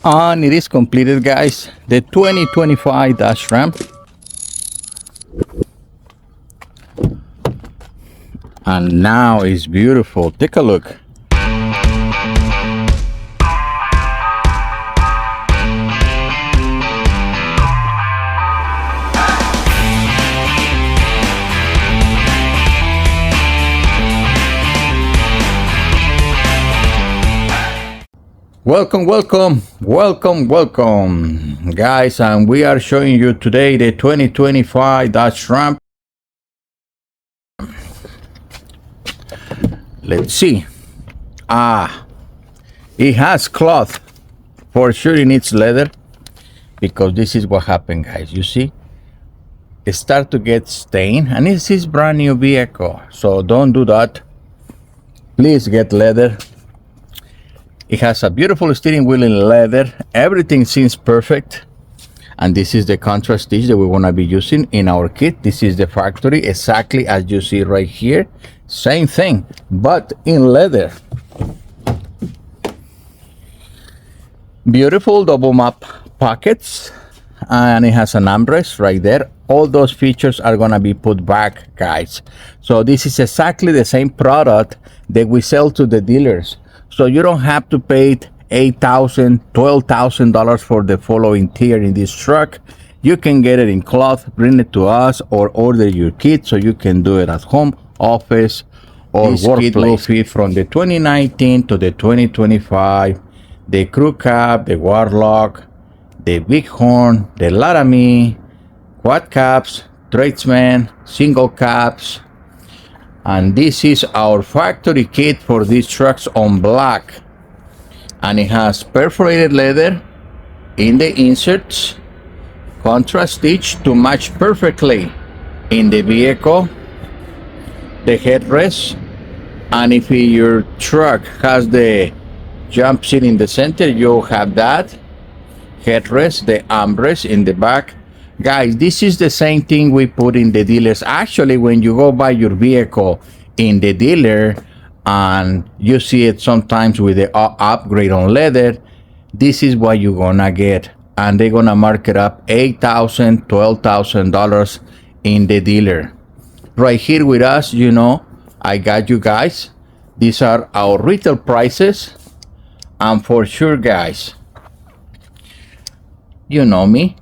And it is completed, guys. The 2025 dash ramp. And now it's beautiful. Take a look. Welcome, guys, and we are showing you today the 2025 Dodge Ram. Let's see. It has cloth. For sure it needs leather, because this is what happened, guys. You see, it start to get stained, and this is brand new vehicle, so don't do that. Please get leather. It has a beautiful steering wheel in leather. Everything seems perfect. And this is the contrast stitch that we want to be using in our kit. This is the factory, exactly as you see right here. Same thing, but in leather. Beautiful double map pockets. And it has an armrest right there. All those features are going to be put back, guys. So this is exactly the same product that we sell to the dealers. So you don't have to pay $8,000, $12,000 for the following tier in this truck. You can get it in cloth, bring it to us, or order your kit so you can do it at home, office, or this workplace. Kit will fit from the 2019 to the 2025, the crew cab, the Warlock, the Bighorn, the Laramie, quad caps, Tradesman, single caps. And this is our factory kit for these trucks on black. And it has perforated leather in the inserts, contrast stitch to match perfectly in the vehicle, the headrest. And if your truck has the jump seat in the center, you'll have that headrest, the armrest in the back. Guys, this is the same thing we put in the dealers. Actually, when you go buy your vehicle in the dealer and you see it sometimes with the upgrade on leather, this is what you're gonna get. And they're gonna mark it up $8,000, $12,000 in the dealer. Right here with us, you know, I got you guys. These are our retail prices. And for sure, guys, you know me,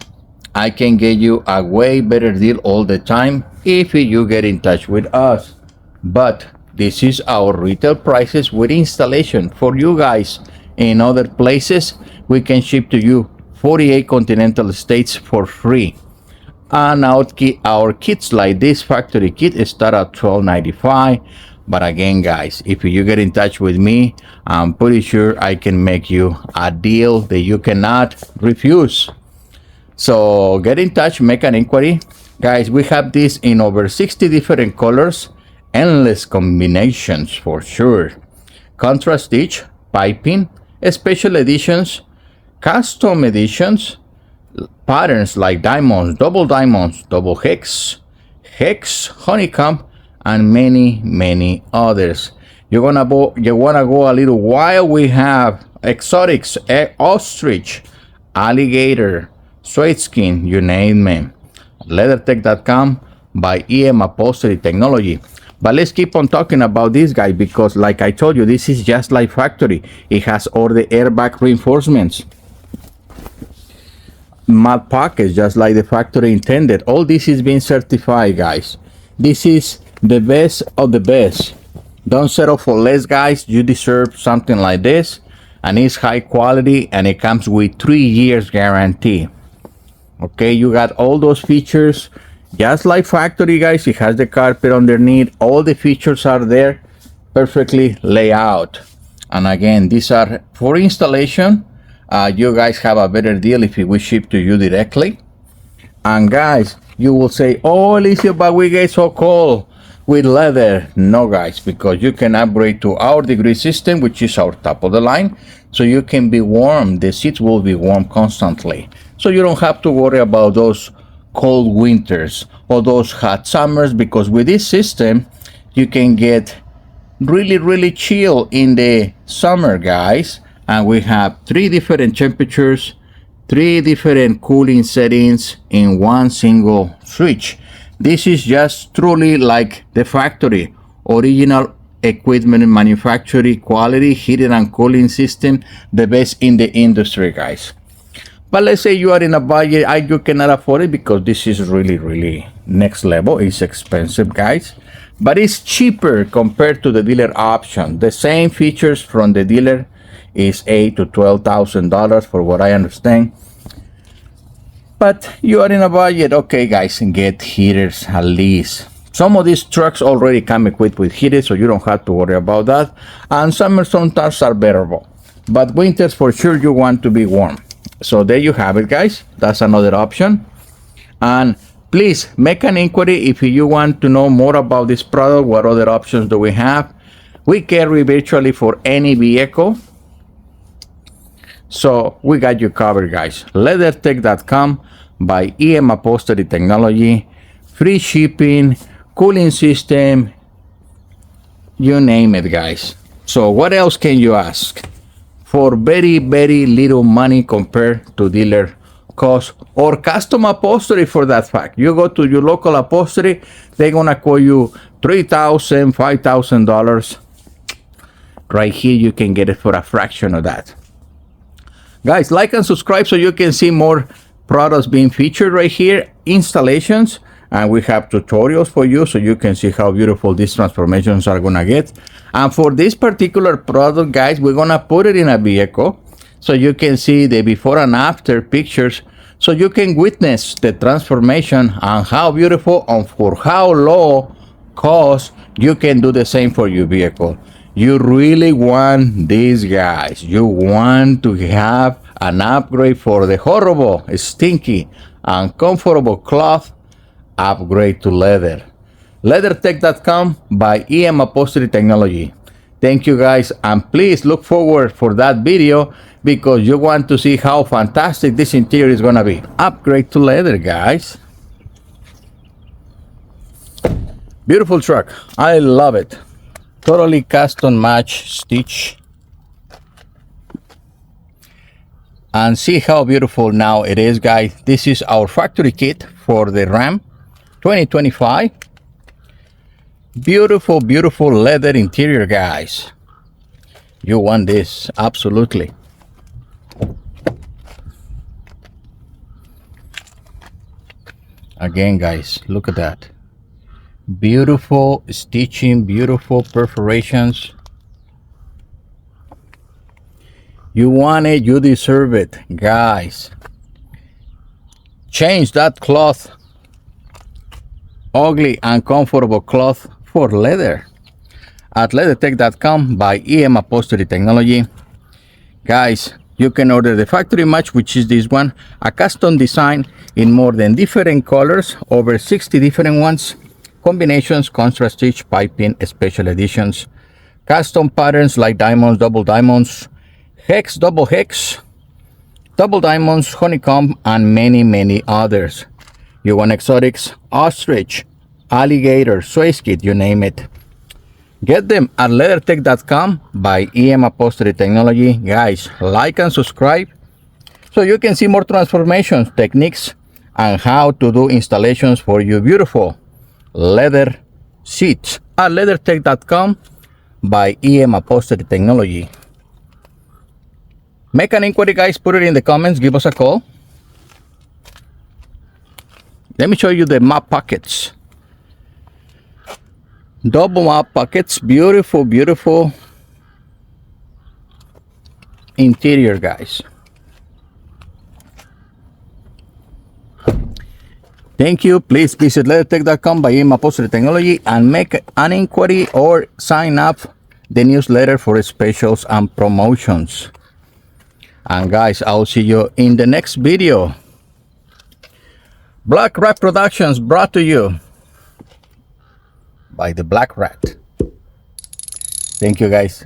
I can get you a way better deal all the time if you get in touch with us. But this is our retail prices with installation. For you guys in other places, we can ship to you 48 continental states for free. And our kits like this factory kit start at $12.95. But again, guys, if you get in touch with me, I'm pretty sure I can make you a deal that you cannot refuse. So get in touch, make an inquiry. Guys, we have this in over 60 different colors, endless combinations for sure. Contrast stitch, piping, special editions, custom editions, patterns like diamonds, double hex, honeycomb, and many others. You wanna go a little wild. We have exotics, ostrich, alligator, suede skin, you name it. LeatherTeck.com by EM Upholstery Technology. But let's keep on talking about this guy, because like I told you, this is just like factory. It has all the airbag reinforcements, mud pockets, just like the factory intended. All this is being certified, guys. This is the best of the best. Don't settle for less, guys. You deserve something like this, and it's high quality, and it comes with 3 years guarantee. Okay, you got all those features just like factory, guys. It has the carpet underneath. All the features are there, perfectly laid out. And again, these are for installation. You guys have a better deal if we ship to you directly. And guys, you will say, oh, Alicia, but we get so cold with leather. No, guys, because you can upgrade to our degree system, which is our top of the line, so you can be warm. The seats will be warm constantly, so you don't have to worry about those cold winters or those hot summers, because with this system you can get really chill in the summer, guys, and we have 3 different temperatures, 3 different cooling settings in one single switch. This is just truly like the factory original equipment manufacturing quality heating and cooling system, the best in the industry, guys. But let's say you are in a budget, you cannot afford it because this is really next level. It's expensive, guys, but it's cheaper compared to the dealer option. The same features from the dealer is $8,000 to $12,000 for what I understand. But you are in a budget, okay, guys, and get heaters at least. Some of these trucks already come equipped with heaters, so you don't have to worry about that. And sometimes are bearable. But winters, for sure, you want to be warm. So there you have it, guys. That's another option. And please make an inquiry if you want to know more about this product. What other options do we have? We carry virtually for any vehicle. So we got you covered, guys. LeatherTeck.com by EM Upholstery Technology. Free shipping, cooling system, you name it, guys. So what else can you ask? For very little money compared to dealer cost or custom upholstery, for that fact. You go to your local upholstery, they're gonna quote you $3,000, $5,000. Right here, you can get it for a fraction of that. Guys, like and subscribe so you can see more products being featured right here, installations, and we have tutorials for you so you can see how beautiful these transformations are gonna get. And for this particular product, guys, we're gonna put it in a vehicle so you can see the before and after pictures, so you can witness the transformation and how beautiful and for how low cost you can do the same for your vehicle. You really want these, guys. You want to have an upgrade for the horrible, stinky, uncomfortable cloth. Upgrade to leather. LeatherTeck.com by EM Upholstery Technology. Thank you, guys, and please look forward for that video because you want to see how fantastic this interior is gonna be. Upgrade to leather, guys. Beautiful truck. I love it. Totally custom match stitch. And see how beautiful now it is, guys. This is our factory kit for the Ram 2025. Beautiful leather interior, guys. You want this, absolutely. Again, guys, look at that. Beautiful stitching, beautiful perforations. You want it, you deserve it, guys. Change that cloth, ugly, uncomfortable cloth, for leather at LeatherTeck.com by EM Upholstery Technology. Guys, you can order the factory match, which is this one, a custom design in more than different colors, over 60 different ones, combinations, contrast stitch, piping, special editions, custom patterns like diamonds, double diamonds, hex, double hex, double diamonds, honeycomb, and many others. You want exotics, ostrich, alligator, Swiss kit, you name it. Get them at LeatherTeck.com by EM Upholstery Technology. Guys, like and subscribe so you can see more transformations, techniques, and how to do installations for your beautiful leather seats at LeatherTeck.com by EM Upholstery Technology. Make an inquiry, guys. Put it in the comments. Give us a call. Let me show you the map pockets. Double map pockets. Beautiful interior, guys. Thank you. Please visit LeatherTeck.com by EM Upholstery Technology and make an inquiry or sign up the newsletter for specials and promotions. And guys, I'll see you in the next video. Black Rat Productions brought to you by the Black Rat. Thank you, guys.